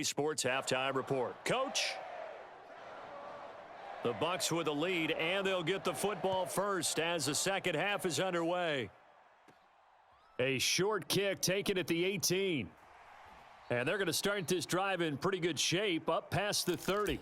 Sports halftime report. Coach, the Bucs with the lead, and they'll get the football first as the second half is underway. A short kick taken at the 18. And they're going to start this drive in pretty good shape, up past the 30.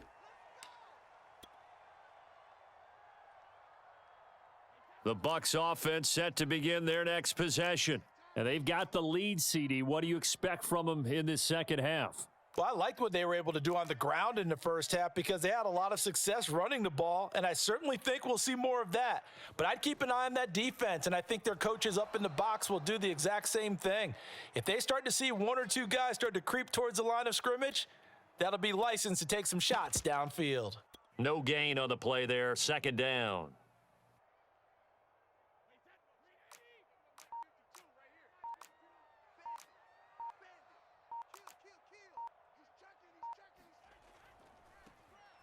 The Bucs offense set to begin their next possession. And they've got the lead, CD. What do you expect from them in this second half? Well, I liked what they were able to do on the ground in the first half because they had a lot of success running the ball, and I certainly think we'll see more of that. But I'd keep an eye on that defense, and I think their coaches up in the box will do the exact same thing. If they start to see one or two guys start to creep towards the line of scrimmage, that'll be licensed to take some shots downfield. No gain on the play there, second down.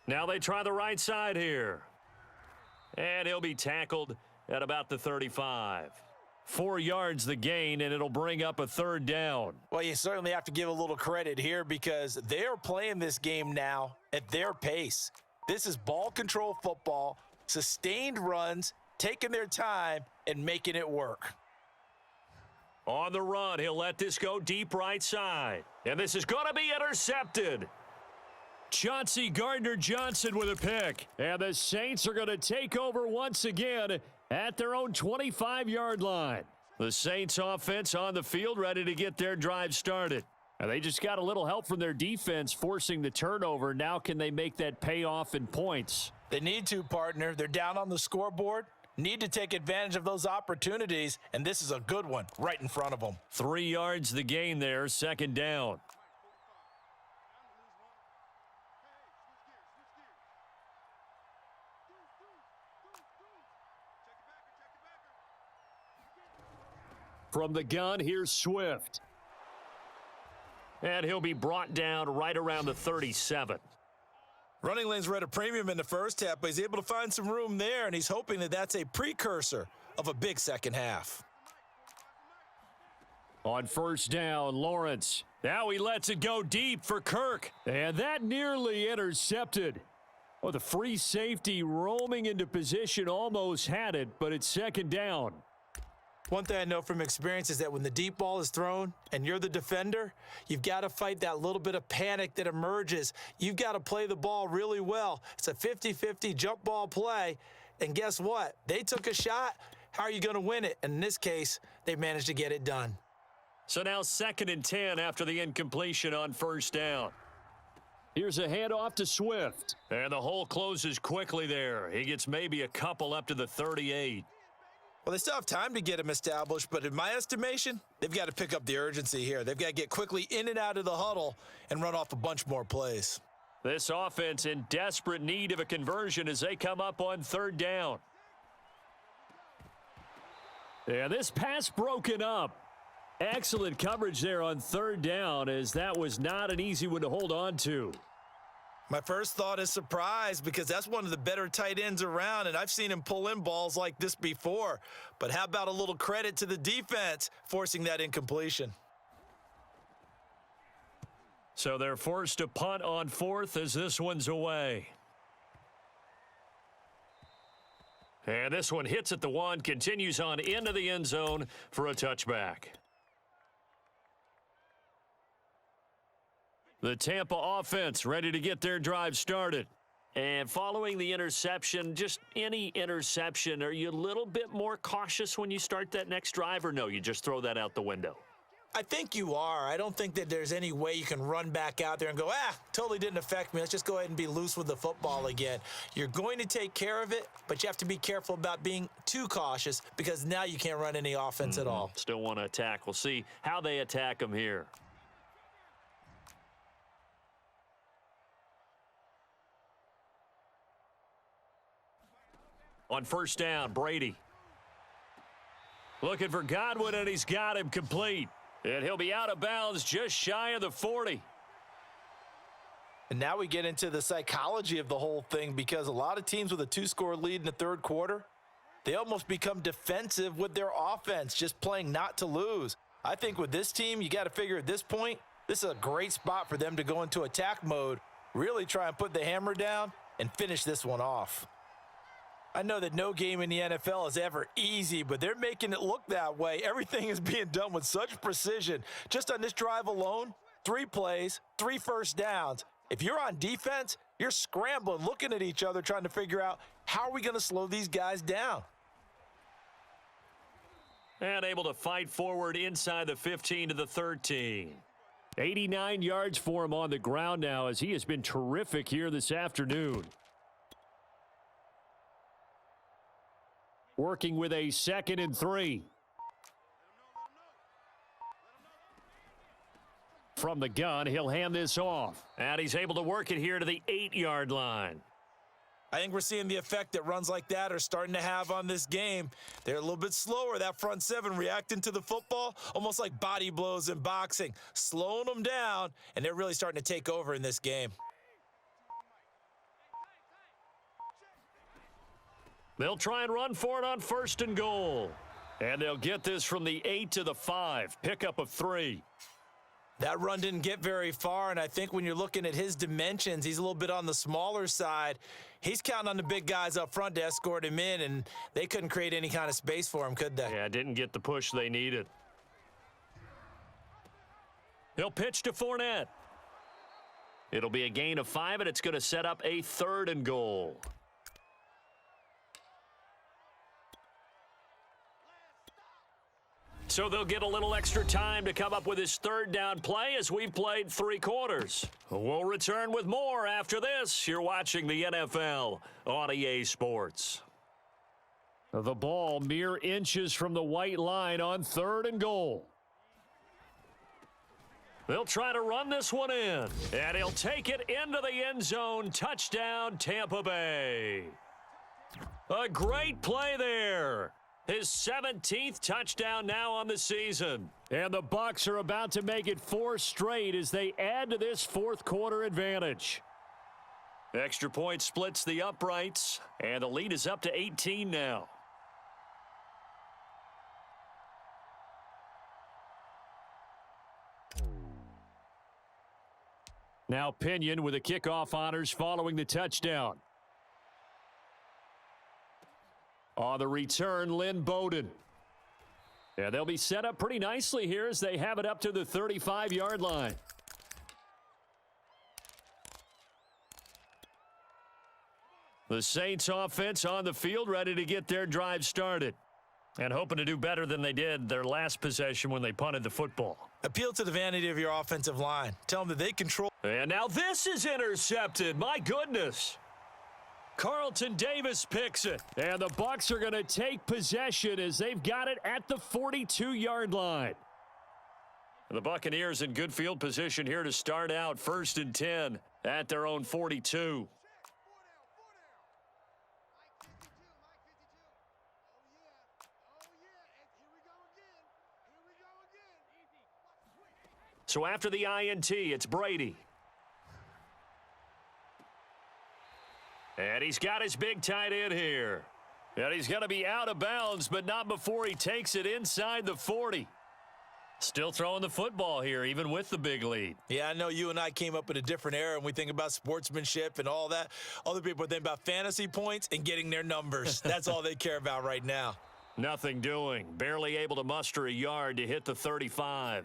Now they try the right side here. And he'll be tackled at about the 35. 4 yards the gain, and it'll bring up a third down. Well, you certainly have to give a little credit here because they're playing this game now at their pace. This is ball control football, sustained runs, taking their time, and making it work. On the run, he'll let this go deep right side. And this is going to be intercepted. Chauncey Gardner-Johnson with a pick. And the Saints are going to take over once again at their own 25-yard line. The Saints offense on the field ready to get their drive started. And they just got a little help from their defense forcing the turnover. Now can they make that pay off in points? They need to, partner. They're down on the scoreboard. Need to take advantage of those opportunities, and this is a good one right in front of them. 3 yards the gain there, second down. From the gun, here's Swift. And he'll be brought down right around the 37. Running lanes were at a premium in the first half, but he's able to find some room there, and he's hoping that that's a precursor of a big second half. On first down, Lawrence. Now he lets it go deep for Kirk. And that nearly intercepted. Well, the free safety roaming into position almost had it, but it's second down. One thing I know from experience is that when the deep ball is thrown and you're the defender, you've got to fight that little bit of panic that emerges. You've got to play the ball really well. It's a 50-50 jump ball play, and guess what? They took a shot. How are you going to win it? And in this case, they managed to get it done. So now 2nd and 10 after the incompletion on first down. Here's a handoff to Swift. And the hole closes quickly there. He gets maybe a couple up to the 38. Well, they still have time to get him established, but in my estimation, they've got to pick up the urgency here. They've got to get quickly in and out of the huddle and run off a bunch more plays. This offense in desperate need of a conversion as they come up on third down. Yeah, this pass broken up. Excellent coverage there on third down, as that was not an easy one to hold on to. My first thought is surprise because that's one of the better tight ends around, and I've seen him pull in balls like this before. But how about a little credit to the defense forcing that incompletion? So they're forced to punt on fourth as this one's away. And this one hits at the 1, continues on into the end zone for a touchback. The Tampa offense ready to get their drive started. And following the interception, just any interception, are you a little bit more cautious when you start that next drive, or no, you just throw that out the window? I think you are. I don't think that there's any way you can run back out there and go, totally didn't affect me. Let's just go ahead and be loose with the football again. You're going to take care of it, but you have to be careful about being too cautious because now you can't run any offense at all. Still want to attack. We'll see how they attack them here. On first down, Brady. Looking for Godwin, and he's got him complete. And he'll be out of bounds just shy of the 40. And now we get into the psychology of the whole thing because a lot of teams with a 2-score lead in the third quarter, they almost become defensive with their offense, just playing not to lose. I think with this team, you got to figure at this point, This is a great spot for them to go into attack mode, really try and put the hammer down and finish this one off. I know that no game in the NFL is ever easy, but they're making it look that way. Everything is being done with such precision. Just on this drive alone, 3 plays, 3 first downs. If you're on defense, you're scrambling, looking at each other, trying to figure out how are we going to slow these guys down. And able to fight forward inside the 15 to the 13. 89 yards for him on the ground now as he has been terrific here this afternoon. Working with a 2nd and 3. From the gun, he'll hand this off. And he's able to work it here to the 8-yard line. I think we're seeing the effect that runs like that are starting to have on this game. They're a little bit slower, that front 7 reacting to the football, almost like body blows in boxing, slowing them down, and they're really starting to take over in this game. They'll try and run for it on 1st and goal. And they'll get this from the 8 to the 5, pickup of 3. That run didn't get very far, and I think when you're looking at his dimensions, he's a little bit on the smaller side. He's counting on the big guys up front to escort him in, and they couldn't create any kind of space for him, could they? Yeah, didn't get the push they needed. He'll pitch to Fournette. It'll be a gain of 5, and it's going to set up a 3rd and goal. So they'll get a little extra time to come up with his 3rd down play as we've played 3 quarters. We'll return with more after this. You're watching the NFL on EA Sports. The ball mere inches from the white line on 3rd and goal. They'll try to run this one in, and he'll take it into the end zone. Touchdown, Tampa Bay. A great play there. His 17th touchdown now on the season. And the Bucs are about to make it 4 straight as they add to this 4th quarter advantage. Extra point splits the uprights, and the lead is up to 18 now. Now Pinion with the kickoff honors following the touchdown. On the return, Lynn Bowden. And they'll be set up pretty nicely here as they have it up to the 35-yard line. The Saints offense on the field ready to get their drive started. And hoping to do better than they did their last possession when they punted the football. Appeal to the vanity of your offensive line. Tell them that they control. And now this is intercepted. My goodness. Carlton Davis picks it. And the Bucs are going to take possession as they've got it at the 42-yard line. The Buccaneers in good field position here to start out 1st and 10 at their own 42. So after the INT, it's Brady. And he's got his big tight end here. And he's going to be out of bounds, but not before he takes it inside the 40. Still throwing the football here, even with the big lead. Yeah, I know you and I came up in a different era, and we think about sportsmanship and all that. Other people think about fantasy points and getting their numbers. That's all they care about right now. Nothing doing. Barely able to muster a yard to hit the 35.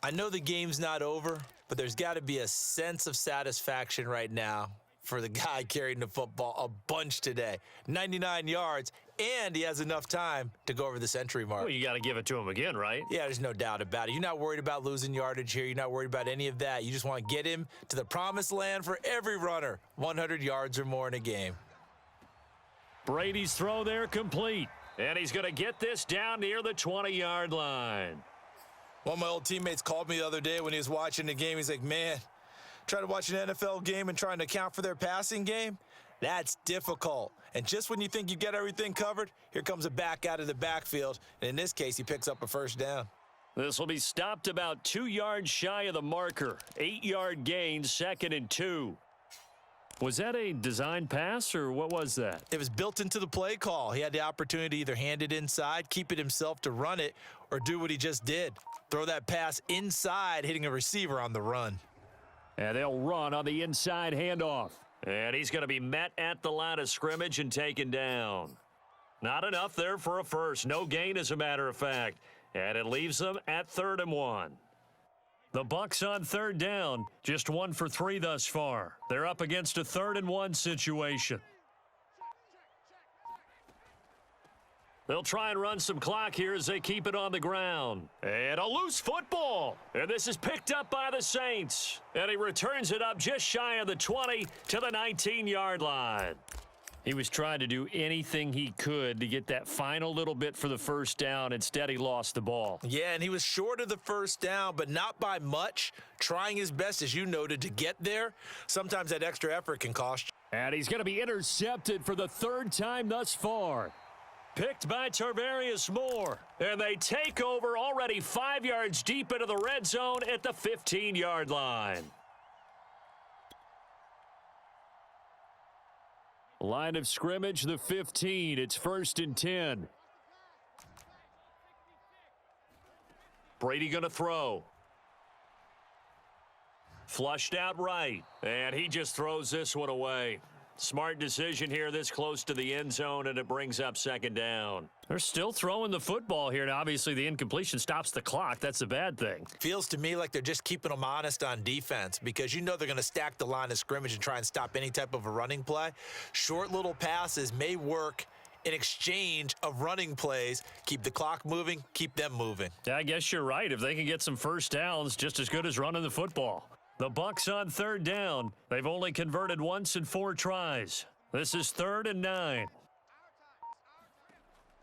I know the game's not over, but there's got to be a sense of satisfaction right now for the guy carrying the football a bunch today. 99 yards, and he has enough time to go over the century mark. Well, you got to give it to him again, right? Yeah, there's no doubt about it. You're not worried about losing yardage here. You're not worried about any of that. You just want to get him to the promised land for every runner, 100 yards or more in a game. Brady's throw there complete, and he's going to get this down near the 20-yard line. One of my old teammates called me the other day when he was watching the game. He's like, man, trying to watch an NFL game and trying to account for their passing game, that's difficult. And just when you think you get everything covered, here comes a back out of the backfield. And in this case, he picks up a first down. This will be stopped about 2 yards shy of the marker. 8-yard gain, 2nd and 2. Was that a design pass, or what was that? It was built into the play call. He had the opportunity to either hand it inside, keep it himself to run it, or do what he just did. Throw that pass inside, hitting a receiver on the run. And they'll run on the inside handoff. And he's going to be met at the line of scrimmage and taken down. Not enough there for a first. No gain, as a matter of fact. And it leaves them at 3rd and 1. The Bucks on 3rd down. Just 1 for 3 thus far. They're up against a 3rd and 1 situation. They'll try and run some clock here as they keep it on the ground. And a loose football. And this is picked up by the Saints. And he returns it up just shy of the 20 to the 19-yard line. He was trying to do anything he could to get that final little bit for the first down. Instead, he lost the ball. Yeah, and he was short of the first down, but not by much. Trying his best, as you noted, to get there. Sometimes that extra effort can cost you. And he's going to be intercepted for the 3rd time thus far. Picked by Tarvarius Moore. And they take over already 5 yards deep into the red zone at the 15-yard line. Line of scrimmage, the 15. It's 1st and 10. Brady going to throw. Flushed out right. And he just throws this one away. Smart decision here this close to the end zone, and it brings up 2nd down. They're still throwing the football here, and obviously the incompletion stops the clock. That's a bad thing. Feels to me like they're just keeping them honest on defense because you know they're going to stack the line of scrimmage and try and stop any type of a running play. Short little passes may work in exchange of running plays. Keep the clock moving, keep them moving. Yeah, I guess you're right. If they can get some first downs, just as good as running the football. The Bucks on 3rd down. They've only converted once in 4 tries. This is 3rd and 9.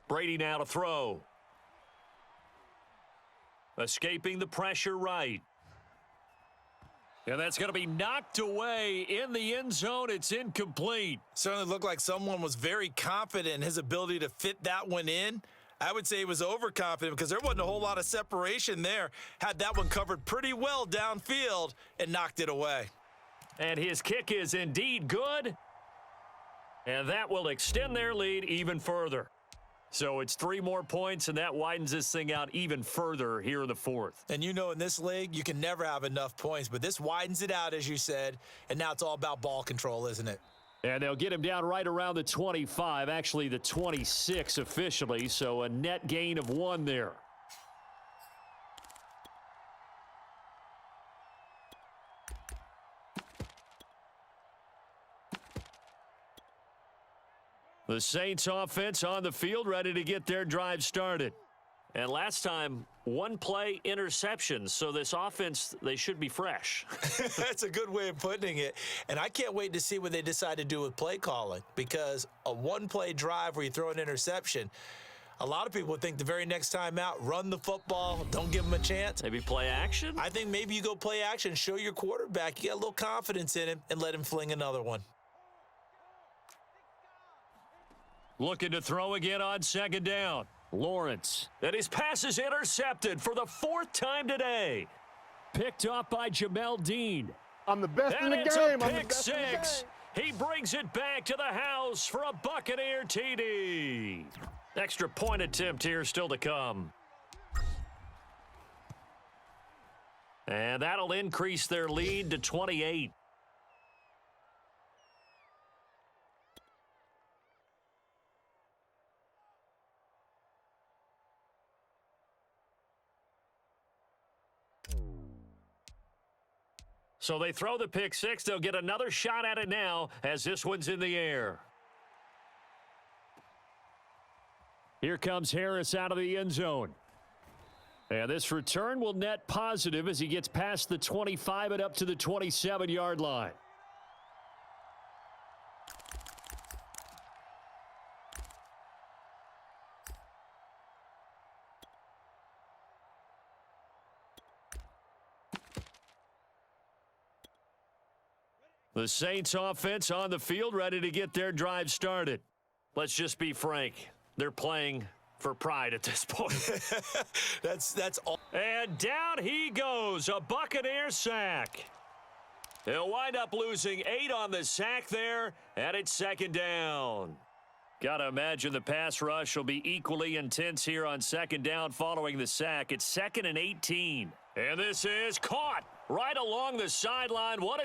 Brady now to throw. Escaping the pressure right. And that's going to be knocked away in the end zone. It's incomplete. Certainly looked like someone was very confident in his ability to fit that one in. I would say he was overconfident because there wasn't a whole lot of separation there. Had that one covered pretty well downfield and knocked it away. And his kick is indeed good. And that will extend their lead even further. So it's 3 more points, and that widens this thing out even further here in the 4th. And you know in this league, you can never have enough points, but this widens it out, as you said, and now it's all about ball control, isn't it? And they'll get him down right around the 25, actually the 26 officially, so a net gain of 1 there. The Saints offense on the field, ready to get their drive started. And last time, 1-play interceptions, so this offense, they should be fresh. That's a good way of putting it. And I can't wait to see what they decide to do with play calling, because a 1-play drive where you throw an interception, a lot of people would think the very next time out, run the football, don't give them a chance. Maybe play action? I think maybe you go play action, show your quarterback, you got a little confidence in him, and let him fling another one. Looking to throw again on 2nd down. Lawrence. And his pass is intercepted for the 4th time today. Picked off by Jamel Dean. I'm the best in the game. And it's I'm a the pick best in the 6. game. He brings it back to the house for a Buccaneer TD. Extra point attempt here still to come. And that'll increase their lead to 28. So they throw the pick 6. They'll get another shot at it now as this one's in the air. Here comes Harris out of the end zone. And this return will net positive as he gets past the 25 and up to the 27-yard line. The Saints offense on the field, ready to get their drive started. Let's just be frank. They're playing for pride at this point. That's all. And down he goes, a Buccaneer sack. He'll wind up losing 8 on the sack there, and it's 2nd down. Got to imagine the pass rush will be equally intense here on second down following the sack. It's 2nd and 18. And this is caught right along the sideline. What a